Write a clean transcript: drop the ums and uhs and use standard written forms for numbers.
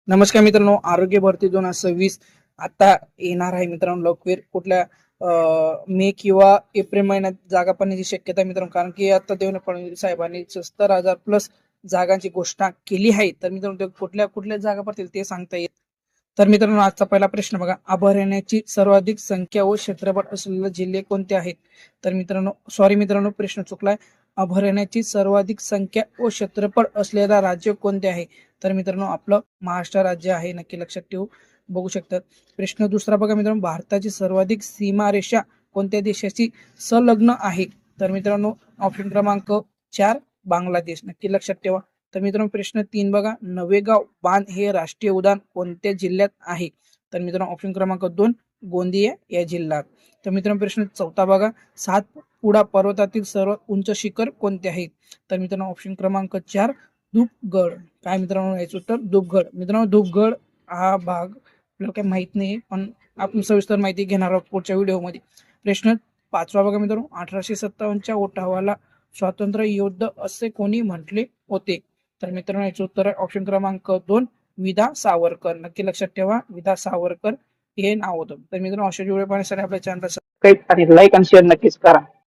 नमस्कार मित्रांनो, आरोग्य भरती 2026 आता येणार आहे मित्रांनो. लवकर कुठल्या मे किंवा एप्रिल महिन्यात जागा पडण्याची शक्यता आहे मित्रांनो. कारण की आता देवेंद्र फडणवीस साहेबांनी 70,000 प्लस जागांची घोषणा केली आहे. तर मित्रांनो ते कुठल्या कुठल्या जागा पडतील ते सांगता येत. तर मित्रांनो आजचा पहिला प्रश्न बघा, अभयारण्याची सर्वाधिक संख्या व क्षेत्रफळ असलेले जिल्हे कोणते आहेत? तर मित्रांनो प्रश्न चुकलाय. अभयारण्याची सर्वाधिक संख्या व क्षेत्रफळ असलेला राज्य कोणते आहे? तर मित्रांनो आपलं महाराष्ट्र राज्य आहे, नक्की लक्षात ठेवू. बघू शकतात. प्रश्न दुसरा बघा मित्रांनो, भारताची सर्वाधिक सीमारेषा कोणत्या देशाची संलग्न आहे? तर मित्रांनो ऑप्शन क्रमांक 4 बांगलादेश, नक्की लक्षात ठेवा. तर मित्रांनो प्रश्न 3 बघा, नवेगाव बांध हे राष्ट्रीय उद्यान कोणत्या जिल्ह्यात आहे? तर मित्रांनो ऑप्शन क्रमांक 2 गोंदिया या जिल्ह्यात. तर मित्रांनो प्रश्न 4 बघा, सातपुडा पर्वतातील सर्वात उंच शिखर कोणते आहे? तर मित्रांनो ऑप्शन क्रमांक 4 धूपगड. काय मित्रांनो याचं उत्तर धूपगड. मित्रांनो धूपगड हा भाग आपल्याला काही माहित नाही, पण आपण सविस्तर माहिती घेणार आहोत पुढच्या व्हिडिओमध्ये. प्रश्न 5 बघा मित्रांनो, 1857च्या उठावाला स्वातंत्र्य युद्ध असे कोणी म्हटले होते? तर मित्रांनो याचं उत्तर आहे ऑप्शन क्रमांक 2 विदा सावरकर, नक्की लक्षात ठेवा. विदा सावरकर हे नाव होतं. तर मित्रांनो अशा व्हिडिओ पाहण्यासाठी आपल्या चॅनलला सबस्क्राईब आणि लाईक आणि शेअर नक्कीच करा.